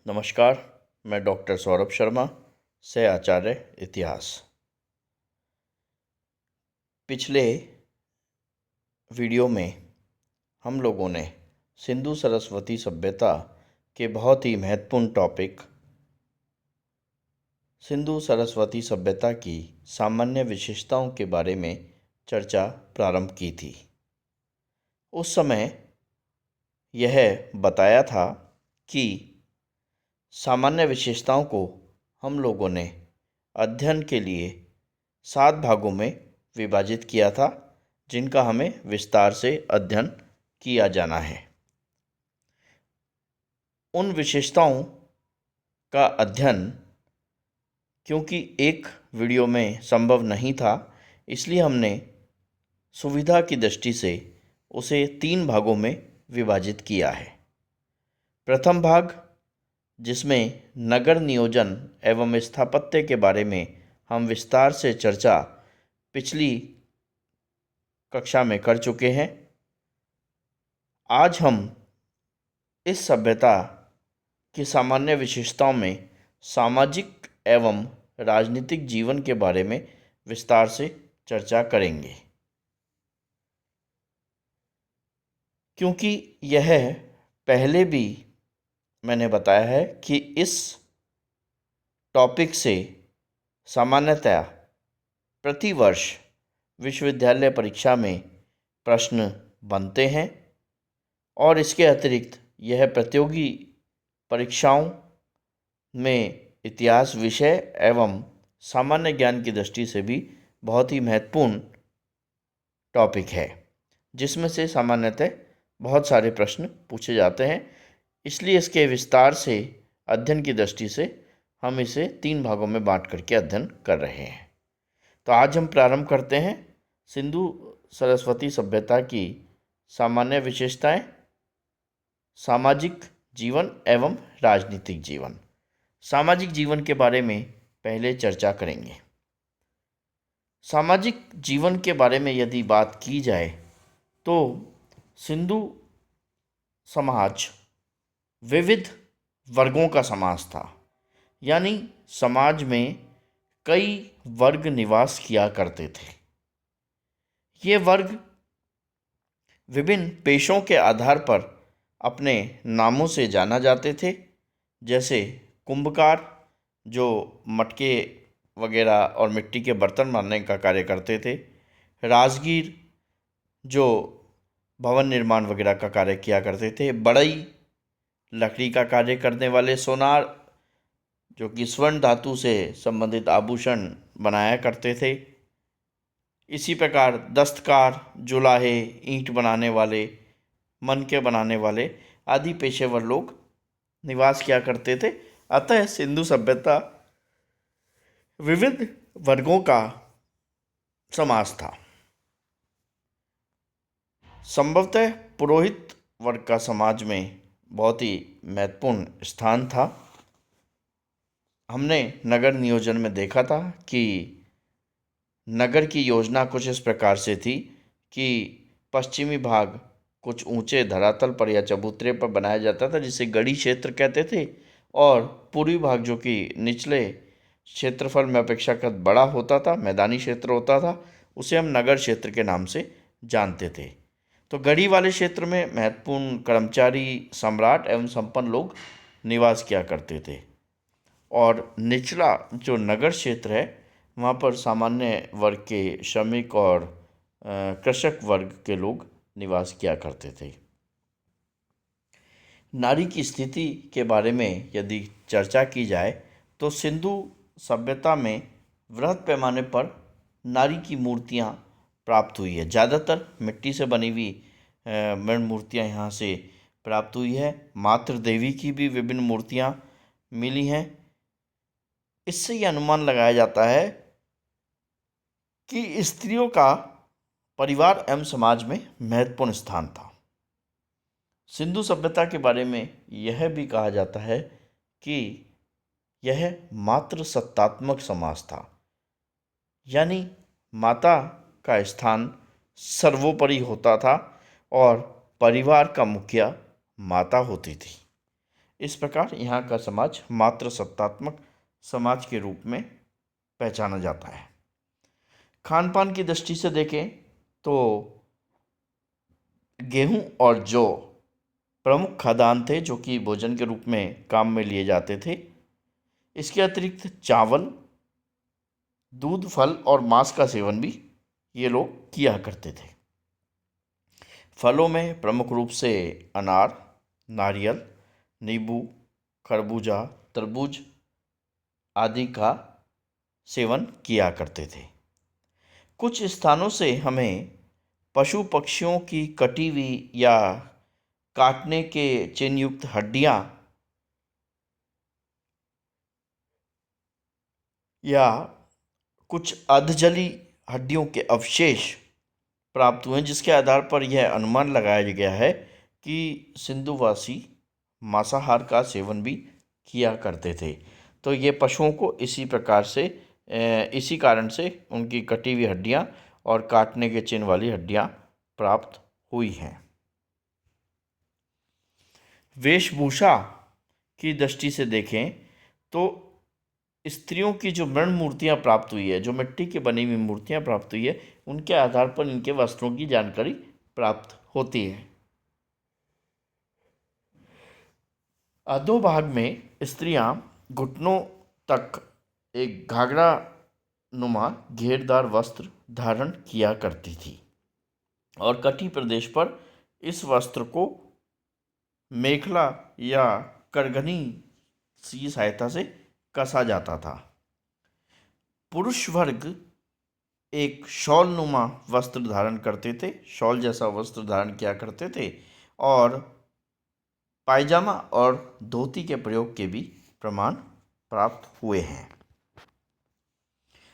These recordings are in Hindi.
नमस्कार। मैं डॉक्टर सौरभ शर्मा, सह आचार्य इतिहास। पिछले वीडियो में हम लोगों ने सिंधु सरस्वती सभ्यता के बहुत ही महत्वपूर्ण टॉपिक सिंधु सरस्वती सभ्यता की सामान्य विशेषताओं के बारे में चर्चा प्रारंभ की थी। उस समय यह बताया था कि सामान्य विशेषताओं को हम लोगों ने अध्ययन के लिए 7 भागों में विभाजित किया था, जिनका हमें विस्तार से अध्ययन किया जाना है। उन विशेषताओं का अध्ययन क्योंकि एक वीडियो में संभव नहीं था, इसलिए हमने सुविधा की दृष्टि से उसे 3 भागों में विभाजित किया है। प्रथम भाग, जिसमें नगर नियोजन एवं स्थापत्य के बारे में हम विस्तार से चर्चा पिछली कक्षा में कर चुके हैं। आज हम इस सभ्यता की सामान्य विशेषताओं में सामाजिक एवं राजनीतिक जीवन के बारे में विस्तार से चर्चा करेंगे, क्योंकि यह पहले भी मैंने बताया है कि इस टॉपिक से सामान्यतया प्रतिवर्ष विश्वविद्यालय परीक्षा में प्रश्न बनते हैं और इसके अतिरिक्त यह प्रतियोगी परीक्षाओं में इतिहास विषय एवं सामान्य ज्ञान की दृष्टि से भी बहुत ही महत्वपूर्ण टॉपिक है, जिसमें से सामान्यतः बहुत सारे प्रश्न पूछे जाते हैं। इसलिए इसके विस्तार से अध्ययन की दृष्टि से हम इसे 3 भागों में बांट करके अध्ययन कर रहे हैं। तो आज हम प्रारंभ करते हैं सिंधु सरस्वती सभ्यता की सामान्य विशेषताएं, सामाजिक जीवन एवं राजनीतिक जीवन। सामाजिक जीवन के बारे में पहले चर्चा करेंगे। सामाजिक जीवन के बारे में यदि बात की जाए तो सिंधु समाज विविध वर्गों का समाज था, यानी समाज में कई वर्ग निवास किया करते थे। ये वर्ग विभिन्न पेशों के आधार पर अपने नामों से जाना जाते थे, जैसे कुंभकार, जो मटके वगैरह और मिट्टी के बर्तन बनाने का कार्य करते थे, राजगीर, जो भवन निर्माण वगैरह का कार्य किया करते थे, बढ़ई, लकड़ी का कार्य करने वाले, सोनार, जो कि स्वर्ण धातु से संबंधित आभूषण बनाया करते थे, इसी प्रकार दस्तकार, जुलाहे, ईंट बनाने वाले, मनके बनाने वाले आदि पेशेवर लोग निवास किया करते थे। अतः सिंधु सभ्यता विविध वर्गों का समाज था। संभवतः पुरोहित वर्ग का समाज में बहुत ही महत्वपूर्ण स्थान था। हमने नगर नियोजन में देखा था कि नगर की योजना कुछ इस प्रकार से थी कि पश्चिमी भाग कुछ ऊंचे धरातल पर या चबूतरे पर बनाया जाता था, जिसे गढ़ी क्षेत्र कहते थे, और पूर्वी भाग, जो कि निचले क्षेत्रफल में अपेक्षाकृत बड़ा होता था, मैदानी क्षेत्र होता था, उसे हम नगर क्षेत्र के नाम से जानते थे। तो गढ़ी वाले क्षेत्र में महत्वपूर्ण कर्मचारी, सम्राट एवं संपन्न लोग निवास किया करते थे, और निचला जो नगर क्षेत्र है वहाँ पर सामान्य वर्ग के श्रमिक और कृषक वर्ग के लोग निवास किया करते थे। नारी की स्थिति के बारे में यदि चर्चा की जाए तो सिंधु सभ्यता में वृहद पैमाने पर नारी की मूर्तियाँ प्राप्त हुई है। ज़्यादातर मिट्टी से बनी हुई मृण मूर्तियाँ यहाँ से प्राप्त हुई है। मातृ देवी की भी विभिन्न मूर्तियाँ मिली हैं। इससे ये अनुमान लगाया जाता है कि स्त्रियों का परिवार एवं समाज में महत्वपूर्ण स्थान था। सिंधु सभ्यता के बारे में यह भी कहा जाता है कि यह मातृ सत्तात्मक समाज था, यानी माता का स्थान सर्वोपरि होता था और परिवार का मुखिया माता होती थी। इस प्रकार यहाँ का समाज मात्र सत्तात्मक समाज के रूप में पहचाना जाता है। खान पान की दृष्टि से देखें तो गेहूं और जौ प्रमुख खाद्यान्न थे जो कि भोजन के रूप में काम में लिए जाते थे। इसके अतिरिक्त चावल, दूध, फल और मांस का सेवन भी ये लोग किया करते थे। फलों में प्रमुख रूप से अनार, नारियल, नींबू, खरबूजा, तरबूज आदि का सेवन किया करते थे। कुछ स्थानों से हमें पशु पक्षियों की कटी हुई या काटने के चिन्ह युक्त हड्डियां या कुछ अधजली हड्डियों के अवशेष प्राप्त हुए, जिसके आधार पर यह अनुमान लगाया गया है कि सिंधुवासी मांसाहार का सेवन भी किया करते थे। तो ये पशुओं को इसी प्रकार से इसी कारण से उनकी कटी हुई हड्डियां और काटने के चिन्ह वाली हड्डियां प्राप्त हुई हैं। वेशभूषा की दृष्टि से देखें तो स्त्रियों की जो मृण मूर्तियां प्राप्त हुई है, जो मिट्टी की बनी हुई मूर्तियां प्राप्त हुई है, उनके आधार पर इनके वस्त्रों की जानकारी प्राप्त होती है। अधोभाग में स्त्रियां घुटनों तक एक घाघरा नुमा घेरदार वस्त्र धारण किया करती थी और कटी प्रदेश पर इस वस्त्र को मेखला या करघनी की सहायता से कसा जाता था। पुरुष वर्ग एक शॉल नुमा वस्त्र धारण करते थे, शॉल जैसा वस्त्र धारण किया करते थे और पायजामा और धोती के प्रयोग के भी प्रमाण प्राप्त हुए हैं।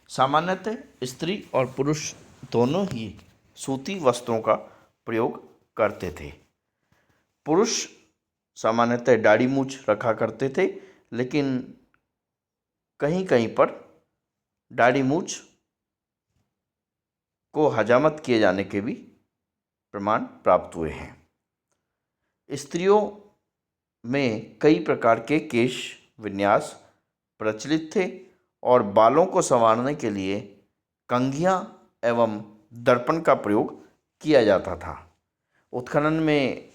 सामान्यतः स्त्री और पुरुष दोनों ही सूती वस्त्रों का प्रयोग करते थे। पुरुष सामान्यतः दाढ़ी मूछ रखा करते थे, लेकिन कहीं कहीं पर दाढ़ी मूछ को हजामत किए जाने के भी प्रमाण प्राप्त हुए हैं। स्त्रियों में कई प्रकार के केश विन्यास प्रचलित थे और बालों को संवारने के लिए कंघियां एवं दर्पण का प्रयोग किया जाता था। उत्खनन में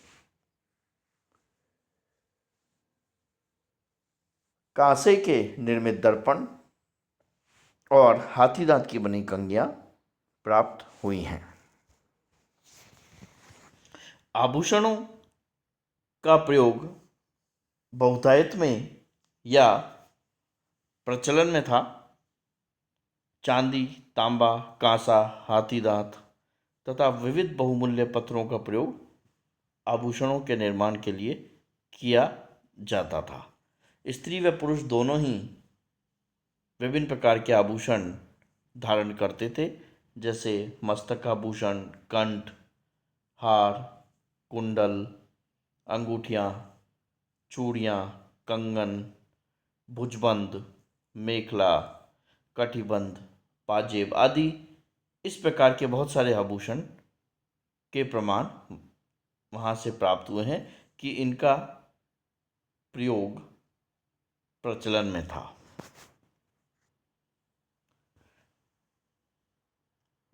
कांसे के निर्मित दर्पण और हाथी दांत की बनी कंघियां प्राप्त हुई हैं। आभूषणों का प्रयोग बहुतायत में या प्रचलन में था। चांदी, तांबा, कांसा, हाथी दांत तथा विविध बहुमूल्य पत्थरों का प्रयोग आभूषणों के निर्माण के लिए किया जाता था। स्त्री व पुरुष दोनों ही विभिन्न प्रकार के आभूषण धारण करते थे, जैसे मस्तक आभूषण, कंठ, हार, कुंडल, अंगूठियाँ, चूड़ियाँ, कंगन, भुजबंद, मेखला, कटिबंध, पाजेब आदि इस प्रकार के बहुत सारे आभूषण के प्रमाण वहाँ से प्राप्त हुए हैं कि इनका प्रयोग प्रचलन में था।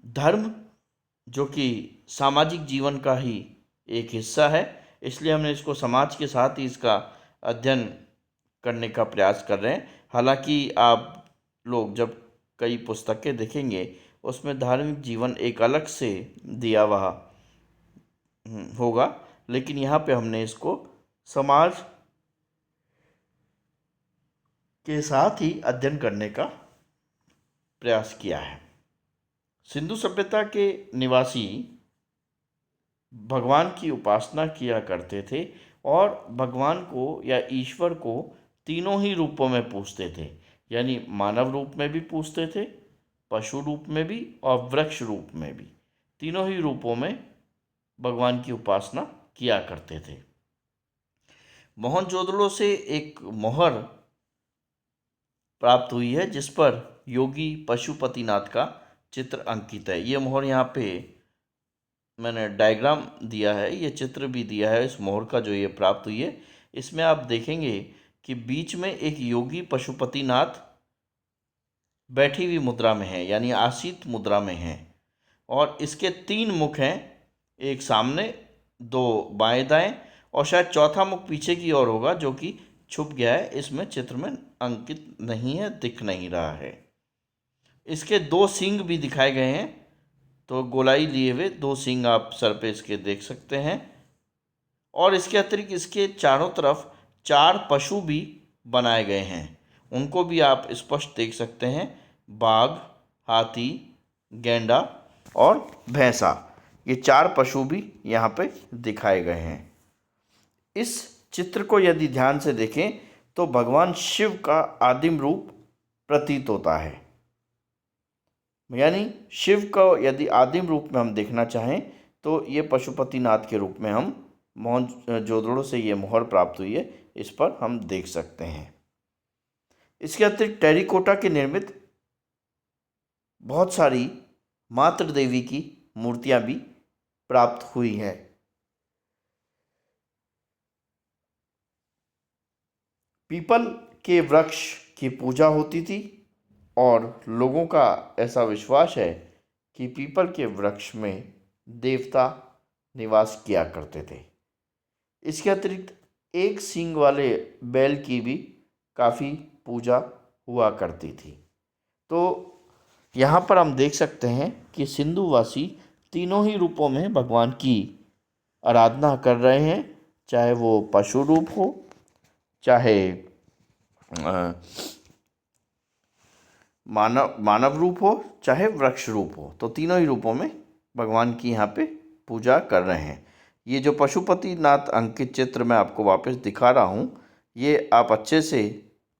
धर्म जो कि सामाजिक जीवन का ही एक हिस्सा है, इसलिए हमने इसको समाज के साथ ही इसका अध्ययन करने का प्रयास कर रहे हैं। हालांकि आप लोग जब कई पुस्तकें देखेंगे उसमें धार्मिक जीवन एक अलग से दिया हुआ होगा, लेकिन यहाँ पे हमने इसको समाज के साथ ही अध्ययन करने का प्रयास किया है। सिंधु सभ्यता के निवासी भगवान की उपासना किया करते थे और भगवान को या ईश्वर को तीनों ही रूपों में पूजते थे, यानी मानव रूप में भी पूजते थे, पशु रूप में भी और वृक्ष रूप में भी। तीनों ही रूपों में भगवान की उपासना किया करते थे। मोहनजोदड़ो से एक मोहर प्राप्त हुई है जिस पर योगी पशुपतिनाथ का चित्र अंकित है। ये मोहर यहाँ पे मैंने डायग्राम दिया है, ये चित्र भी दिया है इस मोहर का जो ये प्राप्त हुई है। इसमें आप देखेंगे कि बीच में एक योगी पशुपतिनाथ बैठी हुई मुद्रा में है, यानी आसीत मुद्रा में है, और इसके 3 मुख हैं, एक सामने, 2 बाएं दाएं, और शायद चौथा मुख पीछे की ओर होगा जो कि छुप गया है, इसमें चित्र में अंकित नहीं है, दिख नहीं रहा है। इसके 2 सींग भी दिखाए गए हैं, तो गोलाई लिए हुए 2 सींग आप सर पे इसके देख सकते हैं। और इसके अतिरिक्त इसके चारों तरफ 4 पशु भी बनाए गए हैं, उनको भी आप स्पष्ट देख सकते हैं, बाघ, हाथी, गैंडा और भैंसा, ये 4 पशु भी यहाँ पे दिखाए गए हैं। इस चित्र को यदि ध्यान से देखें तो भगवान शिव का आदिम रूप प्रतीत होता है, यानी शिव को यदि आदिम रूप में हम देखना चाहें तो ये पशुपतिनाथ के रूप में हम मोहनजोदड़ो से ये मोहर प्राप्त हुई है, इस पर हम देख सकते हैं। इसके अतिरिक्त टेरिकोटा के निर्मित बहुत सारी मातृ देवी की मूर्तियां भी प्राप्त हुई हैं। पीपल के वृक्ष की पूजा होती थी और लोगों का ऐसा विश्वास है कि पीपल के वृक्ष में देवता निवास किया करते थे। इसके अतिरिक्त एक सींग वाले बैल की भी काफ़ी पूजा हुआ करती थी। तो यहाँ पर हम देख सकते हैं कि सिंधुवासी तीनों ही रूपों में भगवान की आराधना कर रहे हैं, चाहे वो पशु रूप हो, चाहे मानव रूप हो, चाहे वृक्ष रूप हो, तो तीनों ही रूपों में भगवान की यहाँ पे पूजा कर रहे हैं। ये जो पशुपतिनाथ अंकित चित्र मैं आपको वापस दिखा रहा हूँ, ये आप अच्छे से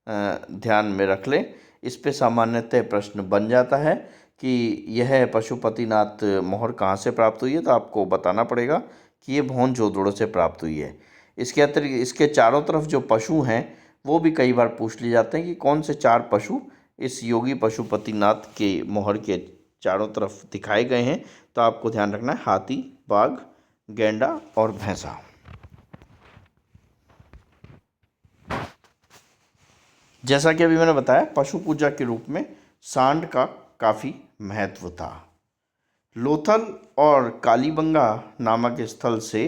ध्यान में रख लें। इस पे सामान्यतः प्रश्न बन जाता है कि यह पशुपतिनाथ मोहर कहाँ से प्राप्त हुई है, तो आपको बताना पड़ेगा कि ये मोहनजोदड़ो से प्राप्त हुई है। इसके अतिरिक्त इसके चारों तरफ जो पशु हैं वो भी कई बार पूछ लिए जाते हैं कि कौन से 4 पशु इस योगी पशुपतिनाथ के मोहर के चारों तरफ दिखाए गए हैं, तो आपको ध्यान रखना है हाथी, बाघ, गैंडा और भैंसा। जैसा कि अभी मैंने बताया, पशु पूजा के रूप में सांड का काफ़ी महत्व था। लोथल और कालीबंगा नामक स्थल से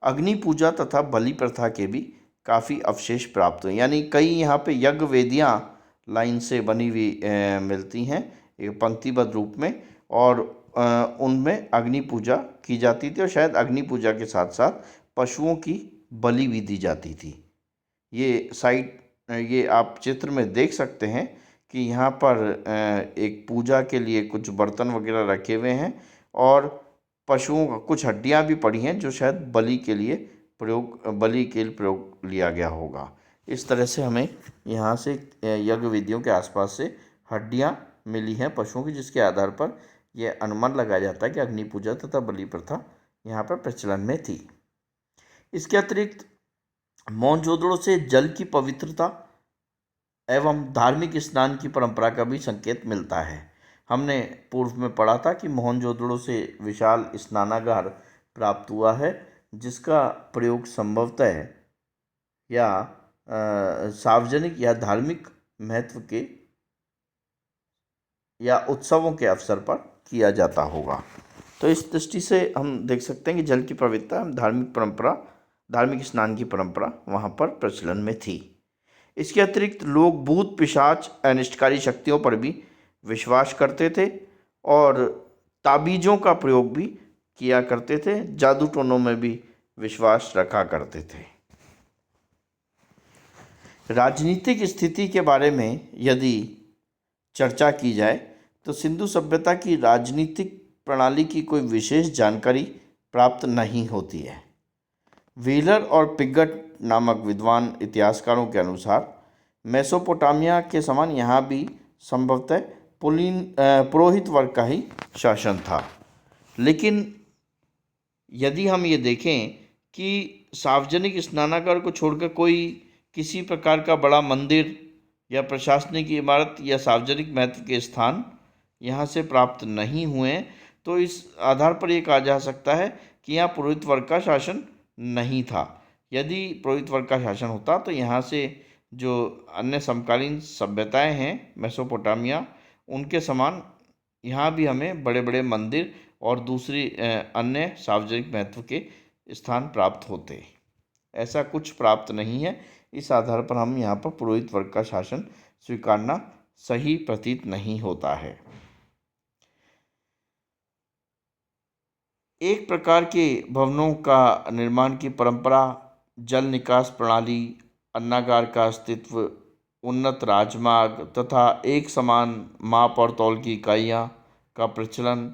अग्नि पूजा तथा बलि प्रथा के भी काफ़ी अवशेष प्राप्त हुए, यानी कई यहाँ पे यज्ञ वेदियाँ लाइन से बनी हुई मिलती हैं एक पंक्तिबद्ध रूप में, और उनमें अग्नि पूजा की जाती थी, और शायद अग्नि पूजा के साथ साथ पशुओं की बलि भी दी जाती थी। ये आप चित्र में देख सकते हैं कि यहाँ पर एक पूजा के लिए कुछ बर्तन वगैरह रखे हुए हैं, और पशुओं का कुछ हड्डियाँ भी पड़ी हैं जो शायद बलि के लिए प्रयोग लिया गया होगा। इस तरह से हमें यहाँ से यज्ञ विधियों के आसपास से हड्डियाँ मिली हैं पशुओं की, जिसके आधार पर यह अनुमान लगाया जाता है कि अग्नि पूजा तथा बलि प्रथा यहाँ पर प्रचलन में थी। इसके अतिरिक्त मोहनजोदड़ो से जल की पवित्रता एवं धार्मिक स्नान की परंपरा का भी संकेत मिलता है। हमने पूर्व में पढ़ा था कि मोहनजोदड़ो से विशाल स्नानागार प्राप्त हुआ है, जिसका प्रयोग संभवतः या सार्वजनिक या धार्मिक महत्व के या उत्सवों के अवसर पर किया जाता होगा। तो इस दृष्टि से हम देख सकते हैं कि जल की पवित्रता, धार्मिक स्नान की परंपरा वहाँ पर प्रचलन में थी। इसके अतिरिक्त लोग भूत, पिशाच, अनिष्टकारी शक्तियों पर भी विश्वास करते थे और ताबीज़ों का प्रयोग भी किया करते थे, जादू टोनों में भी विश्वास रखा करते थे। राजनीतिक स्थिति के बारे में यदि चर्चा की जाए तो सिंधु सभ्यता की राजनीतिक प्रणाली की कोई विशेष जानकारी प्राप्त नहीं होती है। व्हीलर और पिगट नामक विद्वान इतिहासकारों के अनुसार मेसोपोटामिया के समान यहाँ भी संभवतः पुरोहित वर्ग का ही शासन था। लेकिन यदि हम ये देखें कि सार्वजनिक स्नानागार को छोड़कर कोई किसी प्रकार का बड़ा मंदिर या प्रशासनिक इमारत या सार्वजनिक महत्व के स्थान यहाँ से प्राप्त नहीं हुए, तो इस आधार पर ये कहा जा सकता है कि यहाँ पुरोहित वर्ग का शासन नहीं था, यदि पुरोहित वर्ग का शासन होता तो यहाँ से जो अन्य समकालीन सभ्यताएं हैं मेसोपोटामिया, उनके समान यहाँ भी हमें बड़े बड़े मंदिर और दूसरी अन्य सार्वजनिक महत्व के स्थान प्राप्त होते। ऐसा कुछ प्राप्त नहीं है। इस आधार पर हम यहाँ पर पुरोहित वर्ग का शासन स्वीकारना सही प्रतीत नहीं होता है। एक प्रकार के भवनों का निर्माण की परंपरा, जल निकास प्रणाली, अन्नागार का अस्तित्व, उन्नत राजमार्ग तथा एक समान माप और तौल की इकाइयाँ का प्रचलन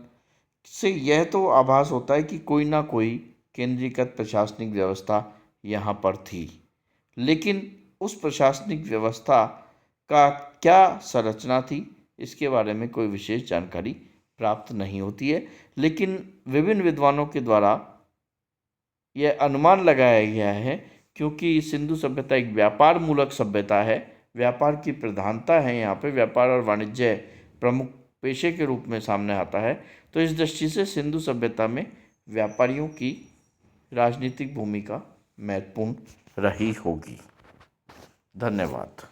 से यह तो आभास होता है कि कोई ना कोई केंद्रीकृत प्रशासनिक व्यवस्था यहाँ पर थी। लेकिन उस प्रशासनिक व्यवस्था का क्या संरचना थी, इसके बारे में कोई विशेष जानकारी प्राप्त नहीं होती है। लेकिन विभिन्न विद्वानों के द्वारा यह अनुमान लगाया गया है, क्योंकि सिंधु सभ्यता एक व्यापार मूलक सभ्यता है, व्यापार की प्रधानता है, यहाँ पे व्यापार और वाणिज्य प्रमुख पेशे के रूप में सामने आता है। तो इस दृष्टि से सिंधु सभ्यता में व्यापारियों की राजनीतिक भूमिका महत्वपूर्ण रही होगी। धन्यवाद।